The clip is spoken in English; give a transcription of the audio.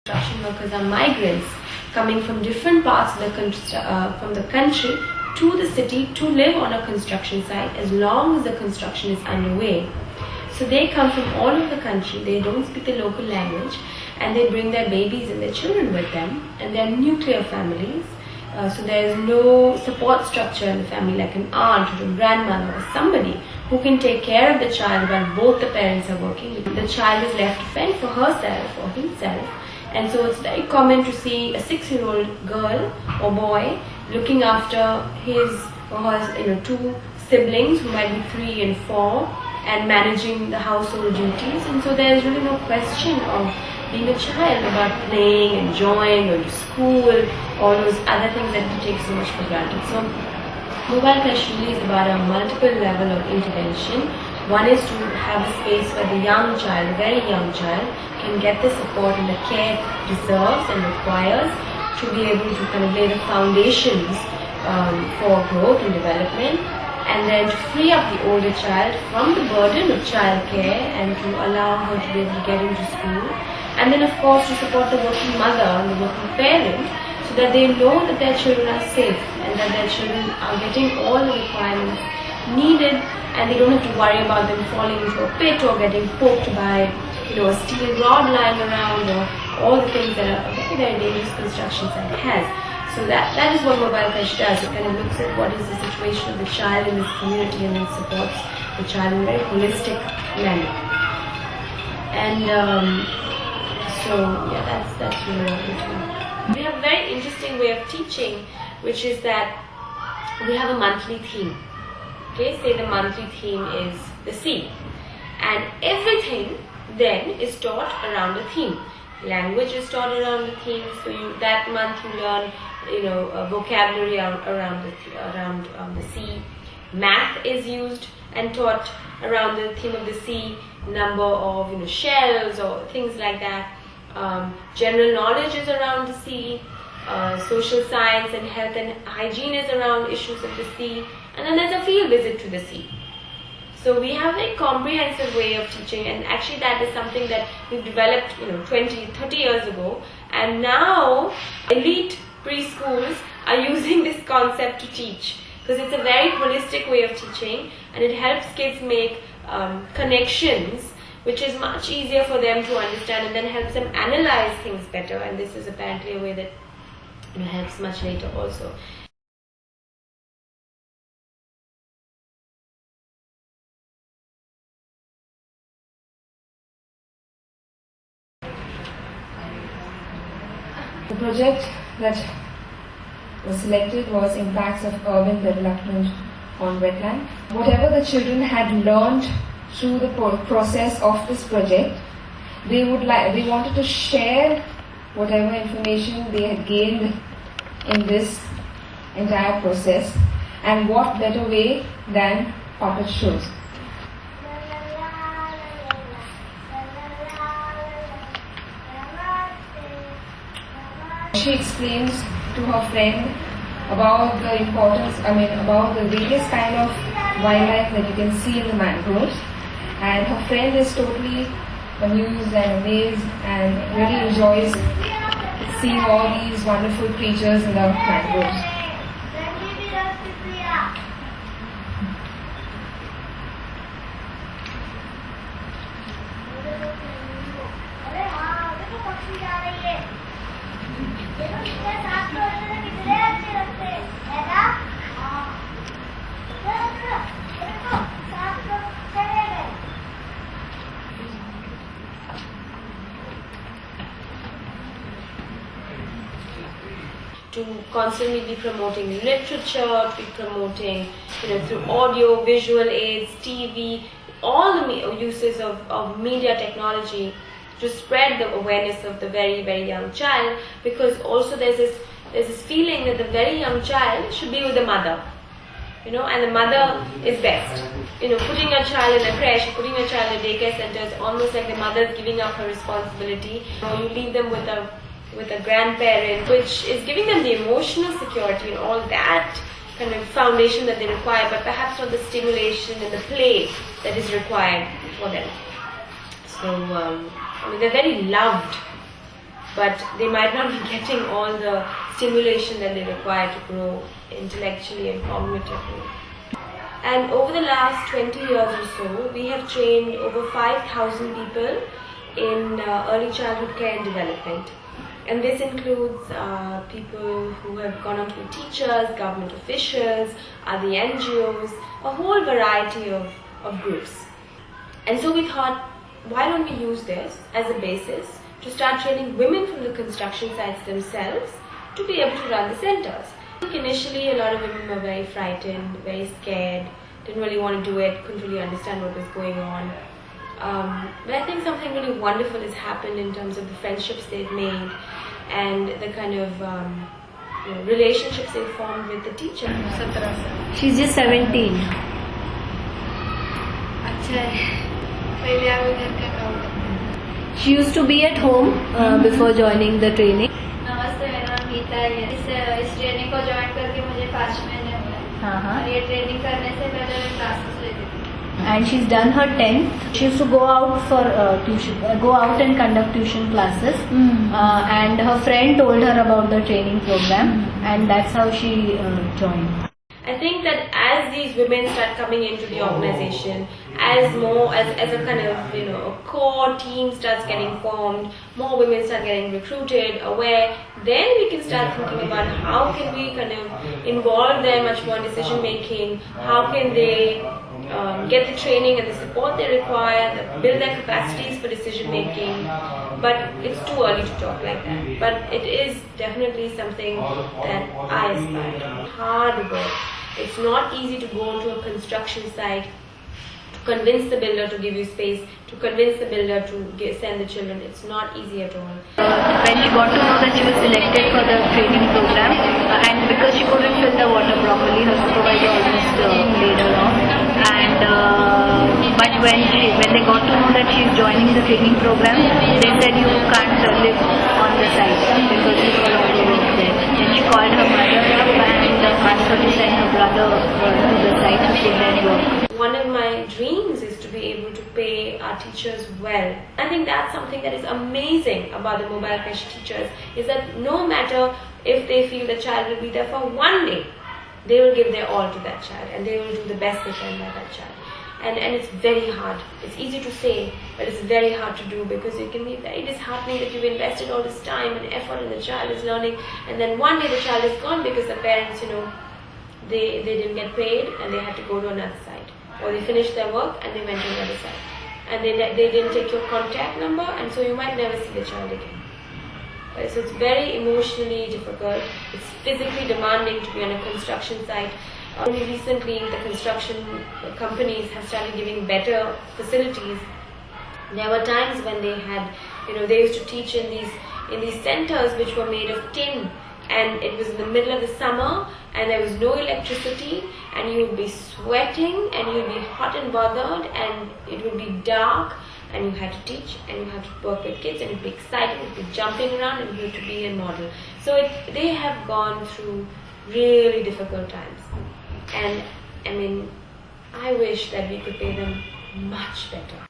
Construction workers are migrants coming from different parts of the country to the city to live on a construction site as long as the construction is underway. So they come from all over the country, they don't speak the local language, and they bring their babies and their children with them, and they're nuclear families. So there is no support structure in the family like an aunt or a grandmother or somebody who can take care of the child while both the parents are working. The child is left to fend for herself or himself. And so it's very common to see a 6-year-old girl or boy looking after his or her two siblings who might be 3 and 4 and managing the household duties. And so there is really no question of being a child about playing, enjoying, going to school, all those other things that we take so much for granted. So mobile creche really is about a multiple level of intervention. One is to have a space where the young child, a very young child, can get the support and the care it deserves and requires to be able to kind of lay the foundations for growth and development, and then to free up the older child from the burden of childcare and to allow her to be able to get into school, and then of course to support the working mother and the working parent so that they know that their children are safe and that their children are getting all the requirements needed, and they don't have to worry about them falling into a pit or getting poked by a steel rod lying around or all the things that a very, very dangerous construction site has. So that is what mobile creche does. It kind of looks at what is the situation of the child in this community and then supports the child in a very holistic manner. And so yeah, that's really what we're doing. We have a very interesting way of teaching, which is that we have a monthly theme. Okay, say the monthly theme is the sea, and everything then is taught around the theme. Language is taught around the theme, so that month you learn vocabulary around the sea. Math is used and taught around the theme of the sea, number of shells or things like that. General knowledge is around the sea. Social science and health and hygiene is around issues of the sea, and then there's a field visit to the sea. So we have a comprehensive way of teaching, and actually that is something that we've developed 20, 30 years ago, and now elite preschools are using this concept to teach because it's a very holistic way of teaching, and it helps kids make connections, which is much easier for them to understand, and then helps them analyze things better, and this is apparently a way that helps much later also. The project that was selected was impacts of urban development on wetland. Whatever the children had learned through the process of this project, they wanted to share whatever information they had gained in this entire process, and what better way than puppet shows. She explains to her friend about the importance, about the various kind of wildlife that you can see in the mangroves, and her friend is totally amused and amazed and really enjoys seeing all these wonderful creatures in the mangroves. To constantly be promoting literature, to be promoting through audio, visual aids, TV, all the uses of media technology to spread the awareness of the very, very young child, because also there's this feeling that the very young child should be with the mother, and the mother is best. Putting a child in a creche, putting a child in a daycare center is almost like the mother is giving up her responsibility. You leave them with a grandparent, which is giving them the emotional security and all that kind of foundation that they require, but perhaps not the stimulation and the play that is required for them. So they're very loved but they might not be getting all the stimulation that they require to grow intellectually and cognitively. And over the last 20 years or so, we have trained over 5,000 people in early childhood care and development. And this includes people who have gone on to be teachers, government officials, other NGOs, a whole variety of groups. And so we thought, why don't we use this as a basis to start training women from the construction sites themselves to be able to run the centers. I think initially a lot of women were very frightened, very scared, didn't really want to do it, couldn't really understand what was going on. But I think something really wonderful has happened in terms of the friendships they've made and the kind of relationships they've formed with the teacher. She's just 17. She used to be at home before joining the training. नमस्ते, मेरा नाम गीता है। इस training को join करके मुझे 5 महीने हुए और ये ट्रेनिंग करने से पहले मैं क्लासेस लेती थी। And she's done her 10th. She used to go out for go out and conduct tuition classes. And her friend told her about the training program, and that's how she joined. I think that as these women start coming into the organization, as a kind of a core team starts getting formed, more women start getting recruited, aware, then we can start thinking about how can we kind of involve them much more in decision making, how can they get the training and the support they require, build their capacities for decision making. But it's too early to talk like that. But it is definitely something that I aspire to. Hard work. It's not easy to go into a construction site, to convince the builder to give you space, to convince the builder to send the children. It's not easy at all. When she got to know that she was selected for the training program, and because she couldn't fill the water properly, her supervisor almost laid her off. And but when they got to know that she's joining the training program, they said you can't live on the site because you no longer work there. And she called her mother up and asked her to send her brother to the site to put their work. One of my dreams is to be able to pay our teachers well. I think that's something that is amazing about the mobile creche teachers, is that no matter if they feel the child will be there for one day, they will give their all to that child and they will do the best they can by that child. And it's very hard. It's easy to say, but it's very hard to do, because it can be very disheartening that you've invested all this time and effort and the child is learning, and then one day the child is gone because the parents, they didn't get paid and they had to go to another site, or they finished their work and they went to another site, and they didn't take your contact number, and so you might never see the child again. Right? So it's very emotionally difficult. It's physically demanding to be on a construction site. Only recently the construction companies have started giving better facilities. There were times when they had, they used to teach in these centers which were made of tin, and it was in the middle of the summer and there was no electricity, and you would be sweating and you would be hot and bothered, and it would be dark, and you had to teach and you had to work with kids, and you'd be excited, you'd be jumping around, and you had to be a model. So they have gone through really difficult times. And I wish that we could pay them much better.